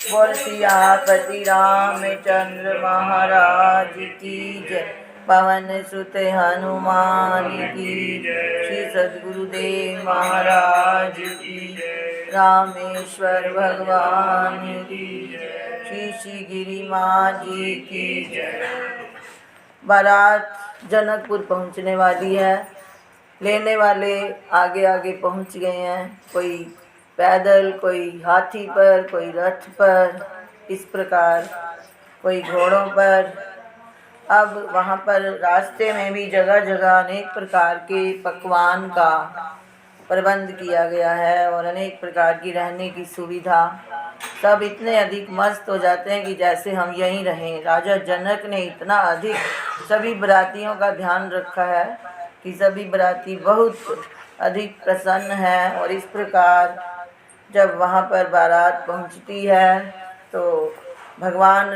बोल सियापति रामचंद्र महाराज की जय। पवन सुत हनुमान की जय। श्री सद्गुरुदेव महाराज की जय। रामेश्वर भगवान की जय। श्री श्री गिरी माँ जी की जय। बारात जनकपुर पहुँचने वाली है। लेने वाले आगे आगे पहुँच गए हैं, कोई पैदल, कोई हाथी पर, कोई रथ पर, इस प्रकार कोई घोड़ों पर। अब वहाँ पर रास्ते में भी जगह जगह अनेक प्रकार के पकवान का प्रबंध किया गया है और अनेक प्रकार की रहने की सुविधा। सब इतने अधिक मस्त हो जाते हैं कि जैसे हम यहीं रहें। राजा जनक ने इतना अधिक सभी बरातियों का ध्यान रखा है कि सभी बराती बहुत अधिक प्रसन्न हैं। और इस प्रकार जब वहाँ पर बारात पहुँचती है तो भगवान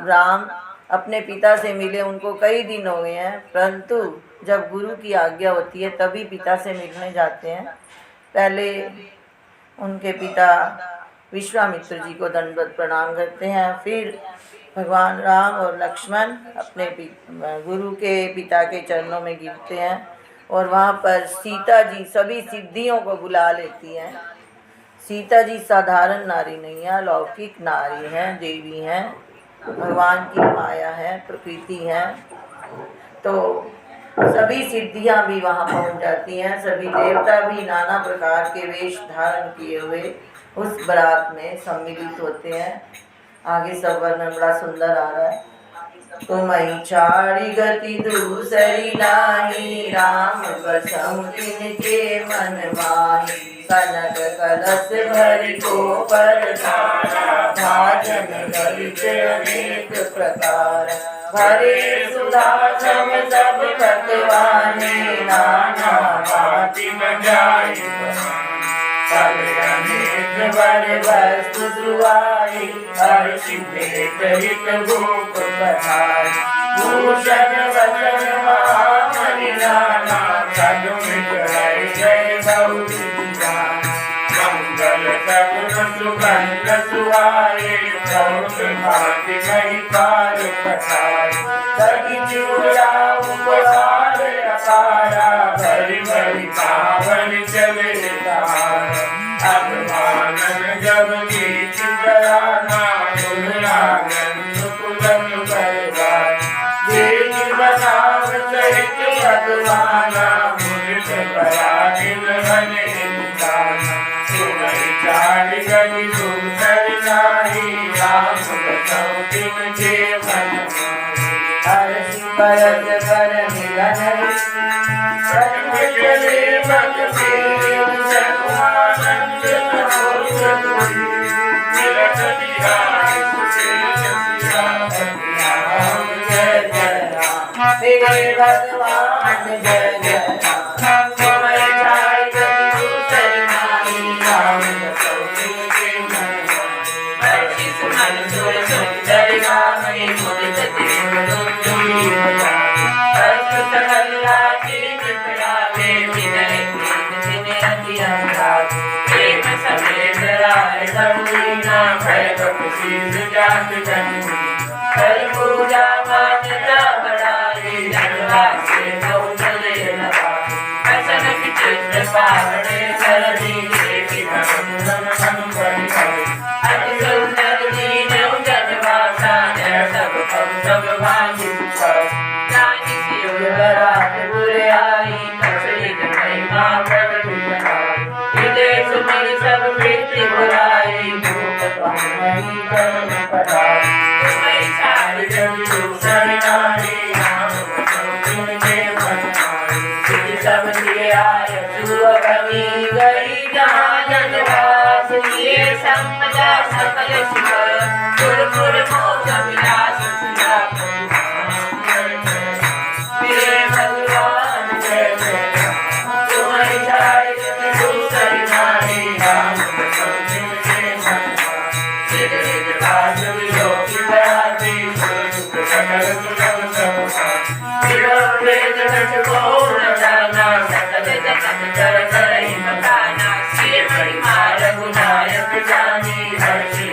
राम अपने पिता से मिले, उनको कई दिन हो गए हैं, परंतु जब गुरु की आज्ञा होती है तभी पिता से मिलने जाते हैं। पहले उनके पिता विश्वामित्र जी को दंडवत प्रणाम करते हैं, फिर भगवान राम और लक्ष्मण अपने गुरु के पिता के चरणों में गिरते हैं और वहाँ पर सीता जी सभी सिद्धियों को बुला लेती हैं। सीता जी साधारण नारी नहीं है, अलौकिक नारी हैं, देवी हैं, भगवान की माया है, प्रकृति है। तो सभी सिद्धियां भी वहाँ पहुँच जाती हैं। सभी देवता भी नाना प्रकार के वेश धारण किए हुए उस बारात में सम्मिलित होते हैं। आगे सब वर्णन बड़ा सुंदर आ रहा है। तुम्हें छाड़ी गति दूसरी नाही, राम बसहु तिनके मन माही। कनक कलश भरि को पर भाजन ललित अनेक प्रकार। भरे सुधा सम सब भगवाने, नाना भांति बजाई वस्तु सुहाई। हर्षित हित भूप बधाई। भूषण वचन महामणि नाना, सद मिटाई जय बहु मंगल सगुन सुगंध सुहाए। बहुत भांति कही काल पठाए। सखी चूड़ा उपहार अपारा, भरी भरी पावन चले तारा। अब मानन जब गीत गयाना, दुर्लागन मुकुलन बरगाई। देख बनाव सहित भगवाना, मुझ परागिन बने इंसाना। तुम्हें चाल गति दूसर नाही, राम बसहु तिनके मन माही। हर्ष भरत बर मिलन चले भक्ति सकुआनंद मिलन बिहारी सुशील राम जय जय राम। मेरे भगवान जय जय राम। तुम्हें छाड़ गति दूसरी नाही, राम बसहु तिनके मन माही। हर्षि सुमन सुर सुंदर गावे, मुदित देव दुंदुभि बजावे। हर्ष सकल राजीव करावे, विनय दीन अति अनुरागे। प्रेम समेत राय सबलीना, भय बपु शीस जात जन्मीना। कर पूजा मान्यता बढ़ाई, जनवासे बहु चले लगाए। हसन की चित्र पावने सरदी, देवी धनुधन मन बलिहारी। अति सुंदर दीन जनवासा, जय सब पव सब भागी सुखासा। रानी सियुग बरात बुरे आई, कसरी जगई माँ प्रगट बनाई। हृदय सुमन सब प्रीति बुलाई, भूप पावनी कर्म पढ़ाई। तुम्हें छाड़ गति दूसर नारी, राम बसहु तिनके मन माही। सिद्धि सब दिए आयसु कमी, गई जहाँ जनवास। किए संपदा सकल सुख, पुर पुर मोक्ष विलास सियापति राम जय जय राम। मेरे भगवान जय जय राम। तुम्हें छाड़ गति दूसरी नारी, राम बसहु तिनके मन माही। सिद्ध सिद्ध काज विलोकी बराती, सुख सकल सुलभ सब भाती। विलोक वेद रट को न जाना, सकल जगत चर चरहि बखाना। श्री महिमा रघुनायक जानी, हर्षि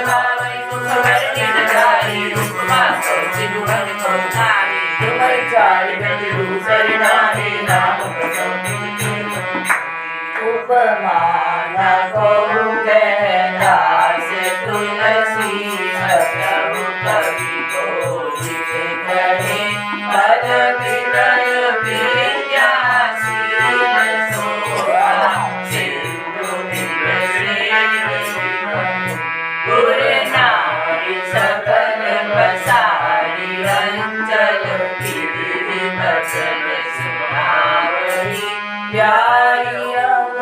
Bye. दूसरी नारी नाम उपमा न कहूँ कहना से तुलसी प्रभु कवि को जित कहे पद विनय विद्याशील सोआ सिंधु पूरे नारी सकल पसारी अंचल गिरि बचन सुनावरी प्यारी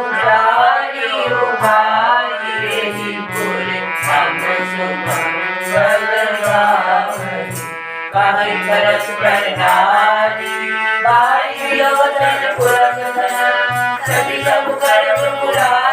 उजारी उभारी रही पूरे हम सुमंगल गावरी कहीं परस्पर नारी बाई विलोचन पुरख सभी सब कर्म पुरारी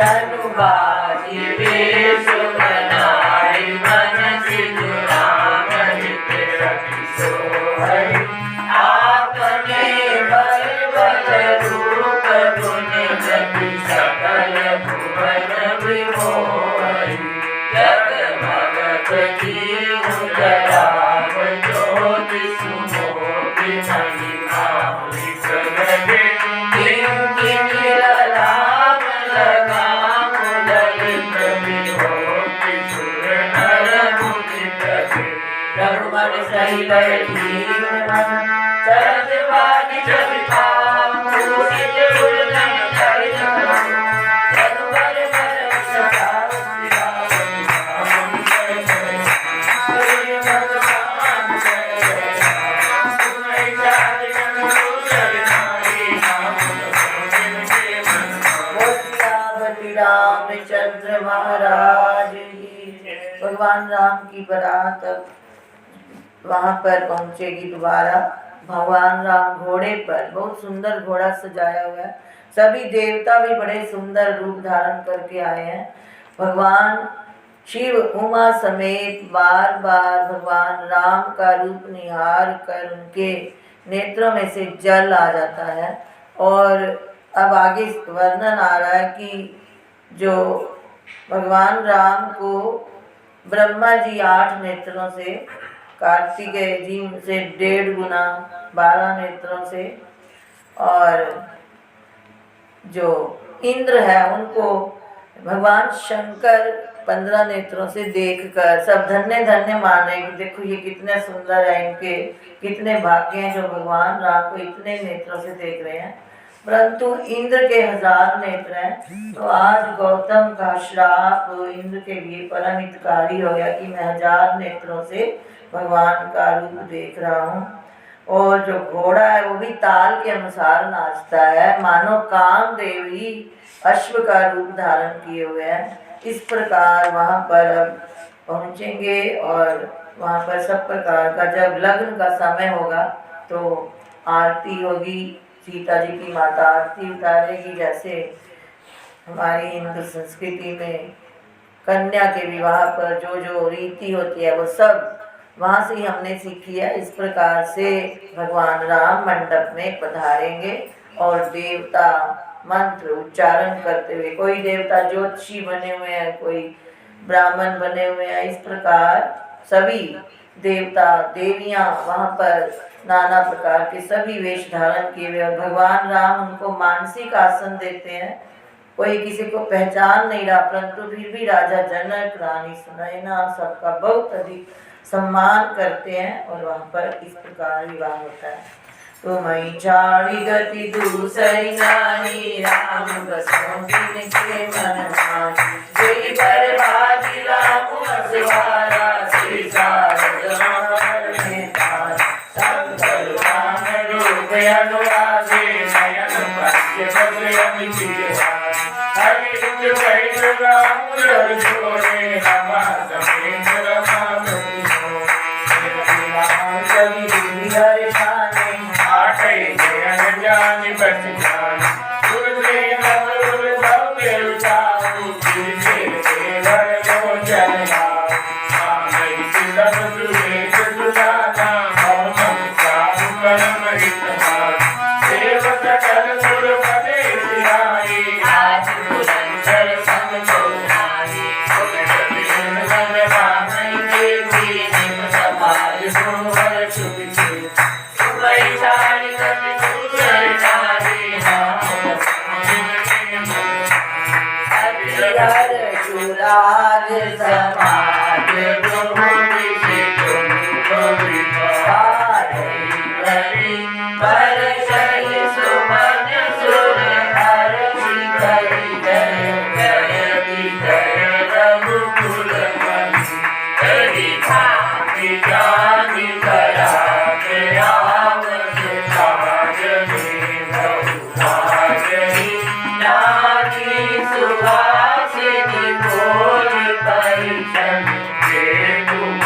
तनु बाजी वेश बनाई मन सिद्ध राम हित रखि सोहई आपने बल बल रूप गुण जति सकल भुवन विमोहई जगमग जीव जराव ज्योति सुमोति महिमा विसरगे किंकिनी ललाम लगाम ललित विभूति सुर नर मुनि प्रभु रघुवर सहित दीन मन चरत बाजी चरिता मूषित उर्धन चरित रघुवर बर सदा रामचंद्र महाराज की। भगवान राम की बारात वहां पर पहुंचेगी दोबारा। भगवान राम घोड़े पर, बहुत सुंदर घोड़ा सजाया हुआ है, सभी देवता भी बड़े सुंदर रूप धारण करके आए हैं। भगवान शिव उमा समेत बार बार भगवान राम का रूप निहार कर उनके नेत्रों में से जल आ जाता है। और अब आगे वर्णन आ रहा है कि जो भगवान राम को ब्रह्मा जी 8 नेत्रों से, कार्तिकेय जी से 1.5 गुना 12 नेत्रों से, और जो इंद्र है उनको भगवान शंकर 15 नेत्रों से देखकर सब धन्य धन्य मान रहे कि देखो ये कितने सुंदर है, इनके कितने भाग्य हैं जो भगवान राम को इतने नेत्रों से देख रहे हैं। परंतु इंद्र के 1000 नेत्र हैं। तो आज गौतम का श्राप इंद्र के लिए परम हितकारी हो गया कि मैं 1000 नेत्रों से भगवान का रूप देख रहा हूँ। और जो घोड़ा है वो भी ताल के अनुसार नाचता है, मानो कामदेव ही अश्व का रूप धारण किए हुए हैं। इस प्रकार वहाँ पर अब पहुँचेंगे और वहाँ पर सब प्रकार का जब लग्न का समय होगा तो आरती होगी। सीता जी की माता आरती उतारेगी, जैसे हमारी हिंदू संस्कृति में कन्या के विवाह पर जो जो रीति होती है वो सब वहाँ से ही हमने सीखी है। इस प्रकार से भगवान राम मंडप में पधारेंगे और देवता मंत्र उच्चारण करते हुए, कोई देवता ज्योतिषी बने हुए हैं, कोई ब्राह्मण बने हुए हैं, इस प्रकार सभी देवता देवियाँ वहाँ पर नाना प्रकार के सभी वेश धारण किए हुए। और भगवान राम उनको मानसिक आसन देते हैं। कोई किसी को पहचान नहीं रहा, परंतु फिर भी राजा जनक, रानी सुनैना सबका बहुत अधिक सम्मान करते हैं और वहाँ पर इस प्रकार विवाह होता है। तुम्हें चाड़ी गति दूसरी नानी, राम बसों दिन के मन मानी, जय बर्बादी राम सवारा, श्री शारद में तारा, सब भगवान रूप अनुरागे, नयन पंच बदले अमित हरि वैद राम रवि छोड़े, रमा समेत रमा पति हो, कवि हरि खाने जानी बच जानी, गुरुदेव गुरु भव्य उचाऊ, गिरधर लो चलना, आमई सुलभ सुरेश सुजाना, हम साधु परम हितवान, सेवक कर सुर पदे सिराई, आज बुलंदर संग चौराई, उन मन रामई देवी, निम समाज सुहर सुखी, सुमई चारी कवि राज समाज भूमि से तुम पर शनि सुमन सुर हर करी जय जय जय रघुकुल मणि, करी भांति जानी करा के आवत काज में बहुभाग ही, नारी सुहासिनी बोल परिशन के तुम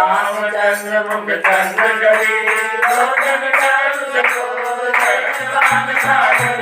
रामचंद्र मुख चंद्र कवि लोचन चारु चकोर चरण सागर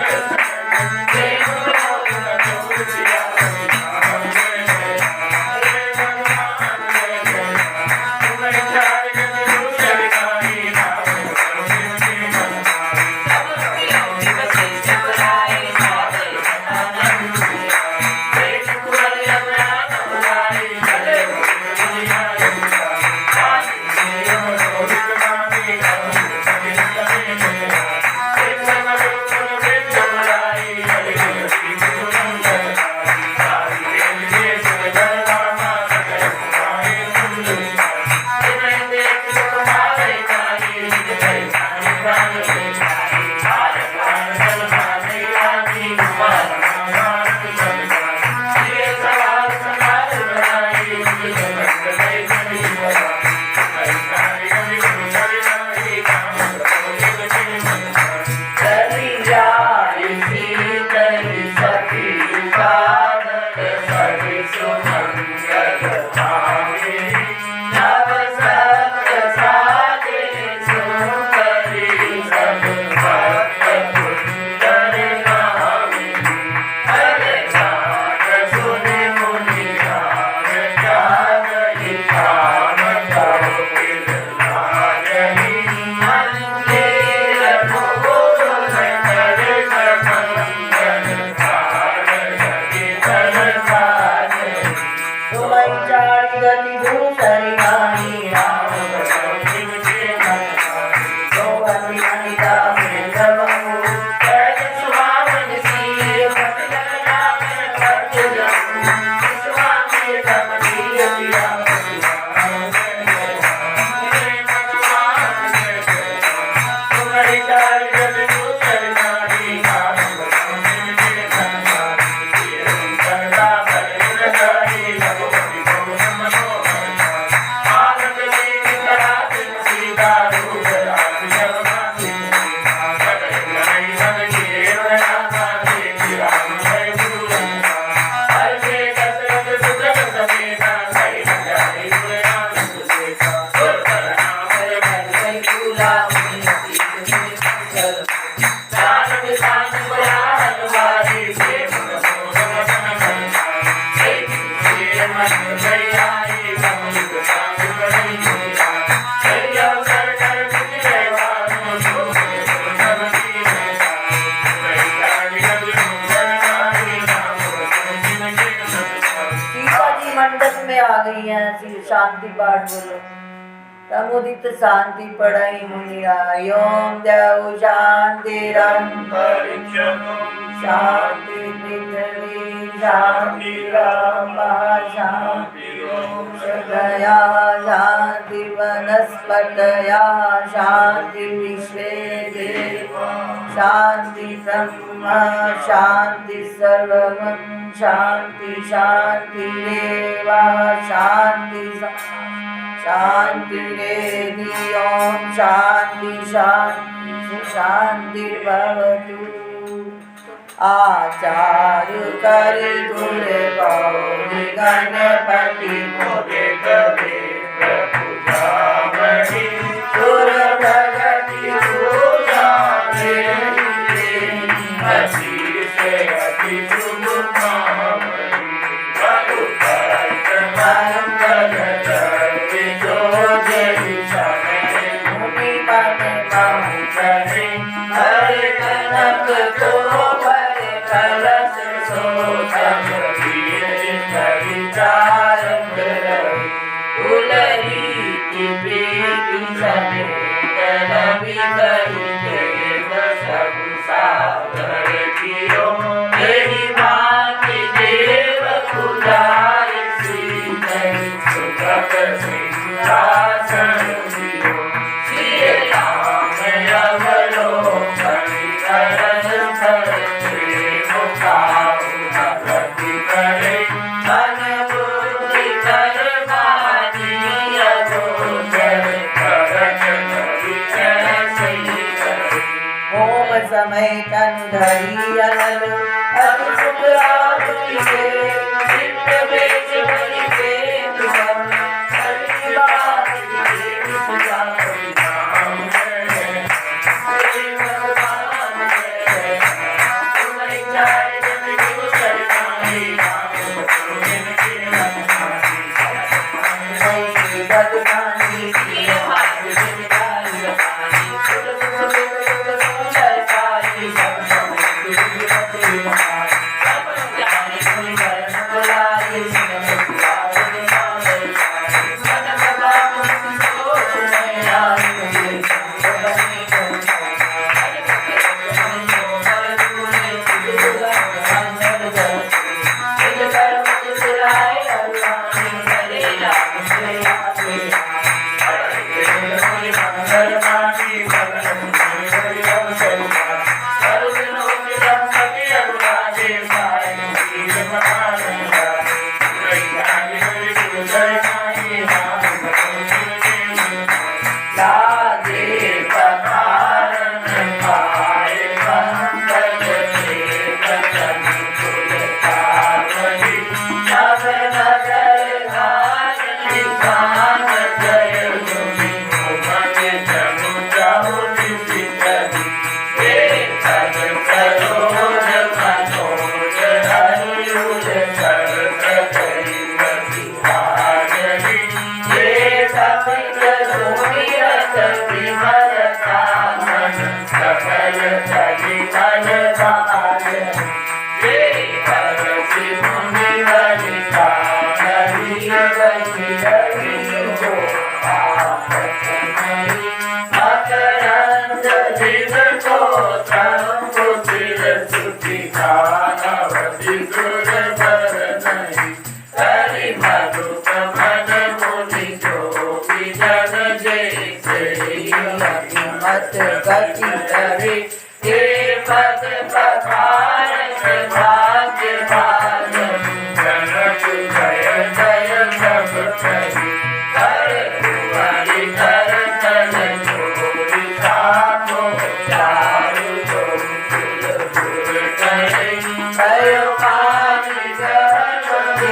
शांति पाठ बोलो। समुदित शांति पढ़ाई मुनिया योम देव शांतिरम शांति पृथ्वी शांति शांति दया शांति वनस्पतया शांति विश्वे देव शांति ब्रह्म शांति सर्वं शांति शांति रेवा शांति शांति रेदि ओम शांति शांति शांति भवतु। आचार्य करि गुर गौरी गणपति मुदित प्रभु जामहि सुर भगति पूजा समय तन धरी अनल अति सुख आरती के नित्य बेच बलि के तुम हरि बात बदनामी किए हाथ जिंदाई रखानी सुर सुर सुंदर पाई सब सब सब जाने कोई वरण बुलाई सुन मुस्कुराए सारे मन लगा मुझको सुने आई मुझे बनी गति करे हे पद पखार भाग्य भाग जनक जय जय सब करी कर कुमारी कर तन चोरी साधो चारु चोर करे भयो पानी गति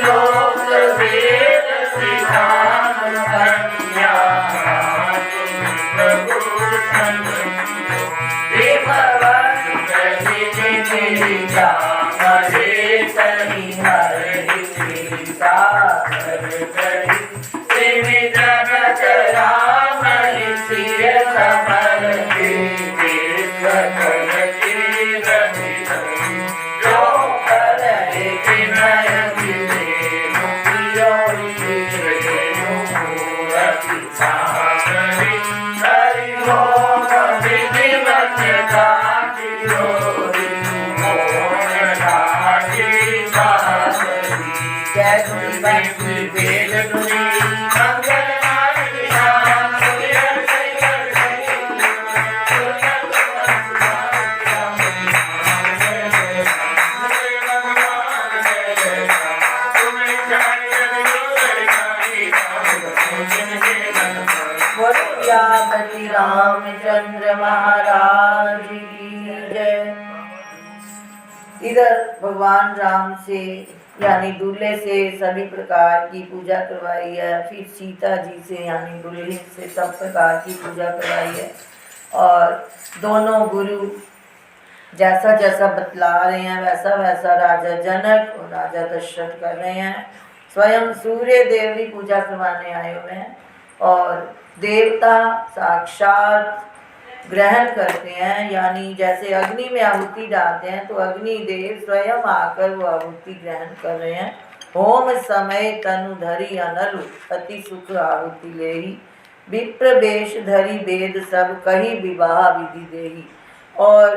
लोकी आनंद रामचंद्र महाराज की जय। इधर भगवान राम से यानी दूल्हे से सभी प्रकार की पूजा करवाई है, फिर सीता जी से यानी दुल्हन से सब प्रकार की पूजा करवाई है। और दोनों गुरु जैसा जैसा बतला रहे हैं वैसा वैसा राजा जनक और राजा दशरथ कर रहे हैं। स्वयं सूर्य देव भी पूजा करवाने आए हुए हैं और देवता साक्षात ग्रहण करते हैं, यानी जैसे अग्नि में आहुति डालते हैं तो अग्नि देव स्वयं आकर वो आहुति ग्रहण कर रहे हैं। होम समय तनु धरी अनल अति सुख आहुति लेही विप्र वेश धरी वेद सब कही विवाह विधि देही। और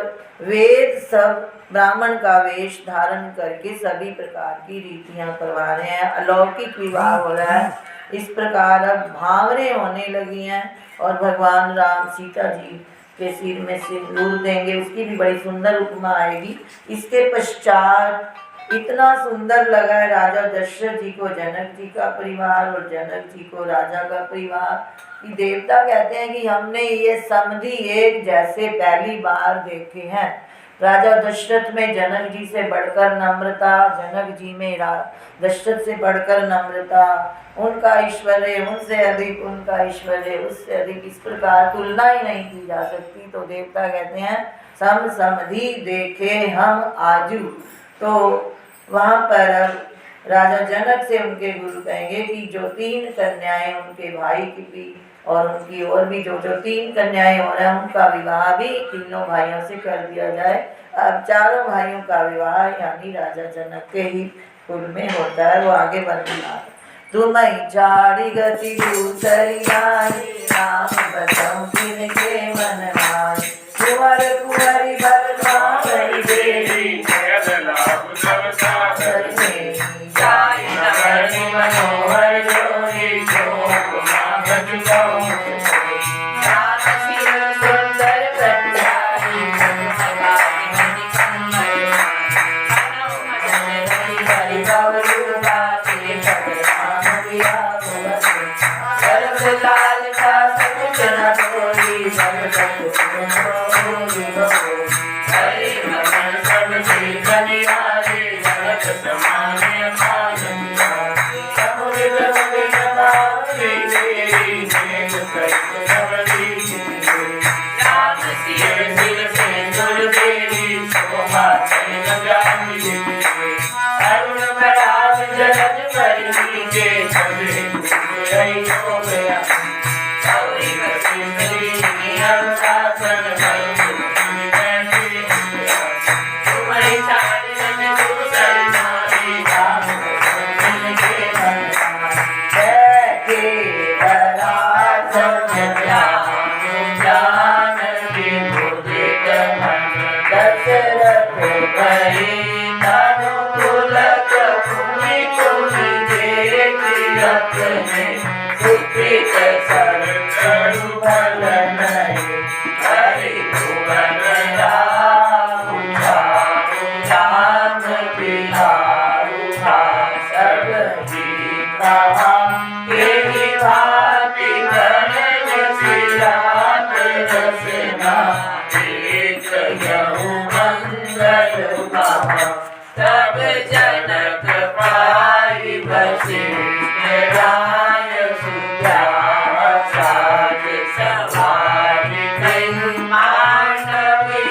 वेद सब ब्राह्मण का वेश धारण करके सभी प्रकार की रीतियां करवा रहे हैं। अलौकिक विवाह हो रहा है। इस प्रकार अब भावरें होने लगी हैं और भगवान राम सीता जी के सिर में सिंदूर देंगे, उसकी भी बड़ी सुंदर उपमा आएगी। इसके पश्चात इतना सुंदर लगा है राजा दशरथ जी को जनक जी का परिवार और जनक जी को राजा का परिवार कि देवता कहते हैं कि हमने ये समधि एक जैसे पहली बार देखे हैं। राजा दशरथ में जनक जी से बढ़कर नम्रता, जनक जी में दशरथ से बढ़कर नम्रता, उनका ऐश्वर्य उनसे अधिक, उनका ऐश्वर्य उससे अधिक, इस प्रकार तुलना ही नहीं की जा सकती। तो देवता कहते हैं सम समधि देखे हम आजू। तो वहाँ पर अब राजा जनक से उनके गुरु कहेंगे कि जो 3 कन्याएं उनके भाई की भी और उनकी और भी जो 3 कन्याएं हो रहे हैं उनका विवाह भी तीनों भाइयों से कर दिया जाए। अब 4 भाइयों का विवाह यानी राजा जनक के ही कुल में होता है। वो आगे बढ़ना तुम्हें झाड़ी गति दूसरी आई, नाम बताऊं किनके मन माई, कुंवर कुंवरी बलवा गई देवी, मनोहर जोड़ी सुंदर लाल का सकुच न तोड़ी, सब हरे मन सब कनियारे, जगत समाने मानिया, समुद्र राम सिर सिर से सुर देवी, शोभा अरुण पराग जलद परी के, सभी हो गया गौरी बसी अनुशासन तुम्हारी सारी दूसरी नारी, राम के दशरथ भई अनुकूलक भूमि भूमि देखी अपने, सुप्रीत सरु भल नहीं, हरि भुवन राम बिहारू सब ही कहा, तेरी भांति बनन सिरात रसना, एक यहु मंगल कहा, तब जनक पाई वशिष्ठ राय सुजान, साज सवारी कई मानवी,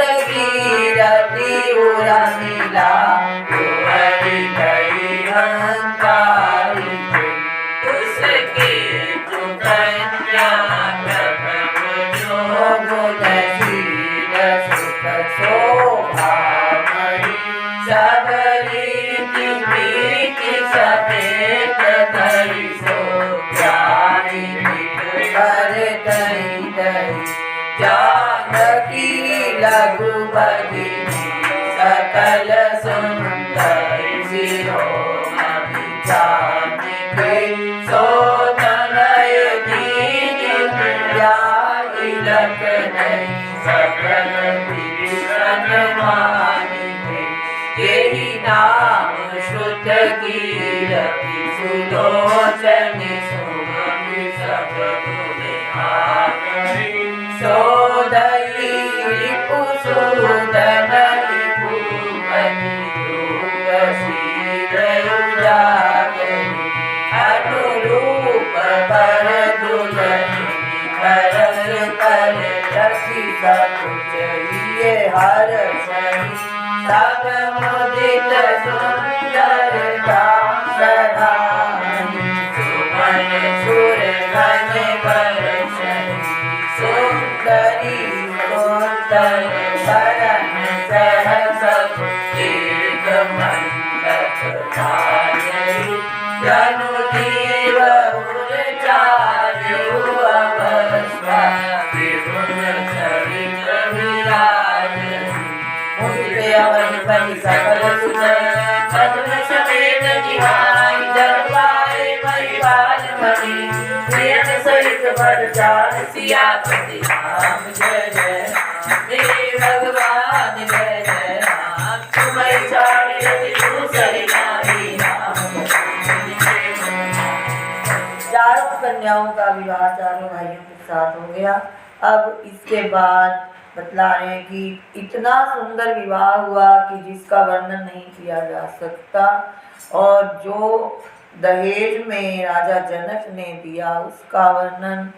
लगी रति उरा मिला, कुंवरी गई हंकारी, उसके कन्या प्रथम जो गुणशील सुख शोभा मई, सबरी प्रीति समेत धरि सो जाई, हर दई दई जानकी लघु भगिनी, सकल सुंदर शिरोमणि चांदिके, सो तनय दीन जाई लखनई, सकल विषण मानिके, यही नाम शुद्ध कीरति, सुलोचन सुमति सब गुण आगई, सोदई रिपुसूदन रिपुपति, शील उजागरी, अनुरूप वर दुलनी, हरस पर रखी सकुच लिए हर शनि, सब मुदित सुंदरता सधानी, सुमन सुर घन बरसनी, सुंदरी सुंदर बरन सहस एक मंडप धारई, जनु जीव चारु अवस्था, विपुल सरित विराजनी, मुझे अवनि सकल सुंदर, पद्म समेत निहाई, जलवाए परिवार मणि, प्रियन सहित बरचार, सियापति राम जय जय हे भगवान जय जय राम, तुम्हें छाड़ी रति दूसरी नारी, राम। चारों कन्याओं का विवाह चारों भाइयों के साथ हो गया। अब इसके बाद बतला रहे हैं कि इतना सुंदर विवाह हुआ कि जिसका वर्णन नहीं किया जा सकता। और जो दहेज में राजा जनक ने दिया उसका वर्णन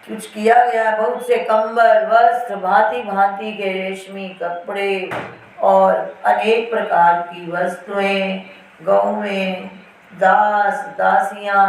कुछ किया गया। बहुत से कंबल, वस्त्र, भांति भांति के रेशमी कपड़े और अनेक प्रकार की वस्तुएं, गौएं, दास दासियां,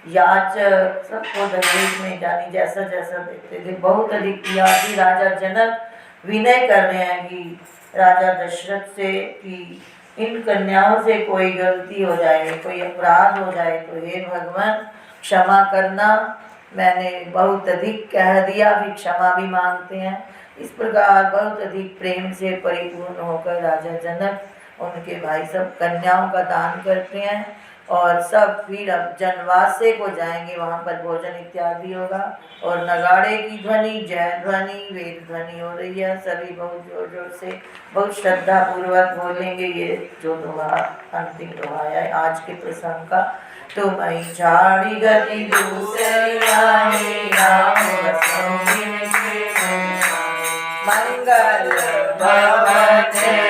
याचक सबको दहेज में जानी जैसा जैसा देते थे। बहुत अधिक किया कि राजा जनक विनय कर रहे हैं कि राजा दशरथ से कि इन कन्याओं से कोई गलती हो जाए, कोई अपराध हो जाए तो हे भगवान क्षमा करना, मैंने बहुत अधिक कह दिया, भी क्षमा भी मांगते हैं। इस प्रकार बहुत अधिक प्रेम से परिपूर्ण होकर राजा जनक उनके भाई सब कन्याओं का दान करते हैं। और सब फिर अब जनवासे को जाएंगे, वहाँ पर भोजन इत्यादि होगा और नगाड़े की ध्वनि, जय ध्वनि, वेद ध्वनि हो रही है। सभी बहुत जोर जोर से बहुत श्रद्धा पूर्वक बोलेंगे ये जो दोहा अंतिम दोहा है आज के प्रसंग का। तुम झाड़ी गति दूसरी आई, राम मंगल भवते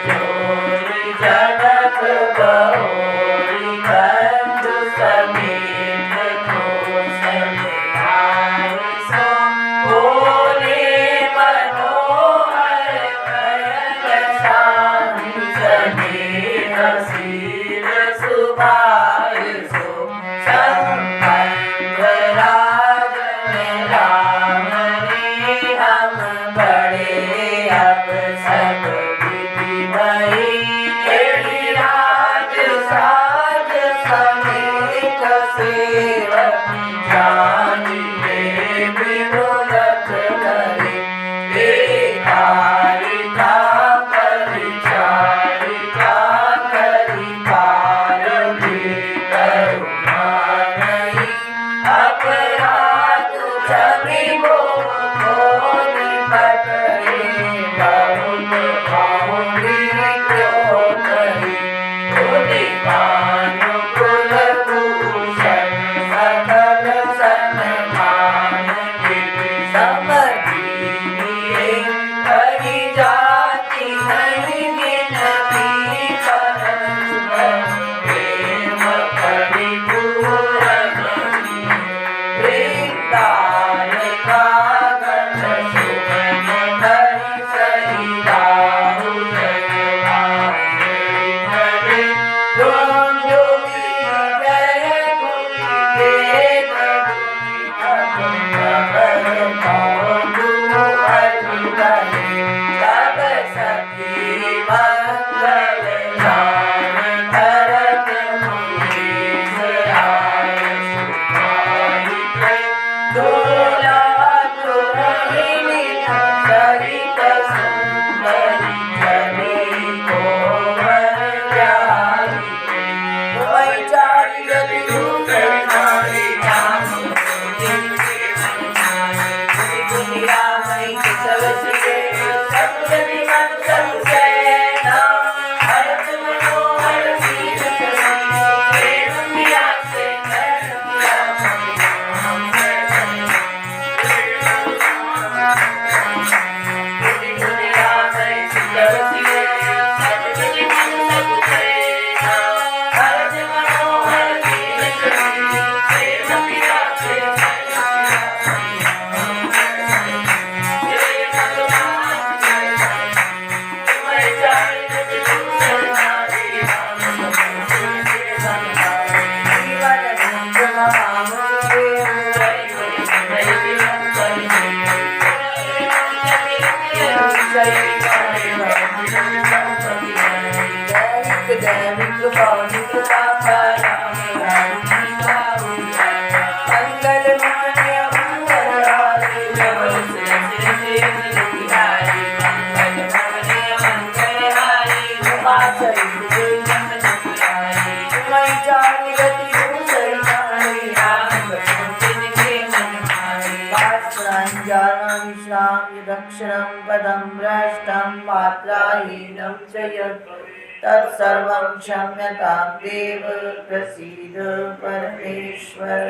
जोरी जनक बहोरी बंधु समेत कौशल्याय सो बोले मनोहर कयल शाहि सनेह शील सुभाय सो संबंध राजन राम ने हम बड़े अब सब विधि भई एहि राज साज समेत सेवक जानिए विनुरत करे कारिका परिचारिका करि पारवी करुणा नहीं अपराध छवि मोहि पटरे बहुत भावुरी क्यों कही कुल भूषण सकल सन्मान समझिए हरि जाति नहीं गिनती परस्पर प्रेम परिपूरन वृंदावन का गण सुमन हरि सही राहुल हरे दुंदुभि जय गुनि वेद गुनि अगम पावनु हरि गहे सब सखी मंगल गान भरत मुनीश आय सुखाय दोला दुलहिनी सहित सुंदरी जने कोमल जाई तुम्हारी चारी गति दूसर नारी राम दुनिया में सब सिरे सब जनि मन सब सेना भरत मनोहर सीत प्रेम मिया से दुनिया में सब सिरे सब जनि मन सब सेना भरत मनोहर सीत प्रेम मिया से दैविक पौनिक पापा राम मंगल मान्य मंगल हारी जबल से बिहारी मंगल मान्य मंगल हारी उमा सहित तुम्हारी चारी गति दूसर नारी राम जिनके मन मारी वात्सल्यं विश्राम यदक्षरं पदं भ्रष्टं मात्राहीनं च यत् तत्सर्वं क्षम्यतां देव प्रसीद परमेश्वर।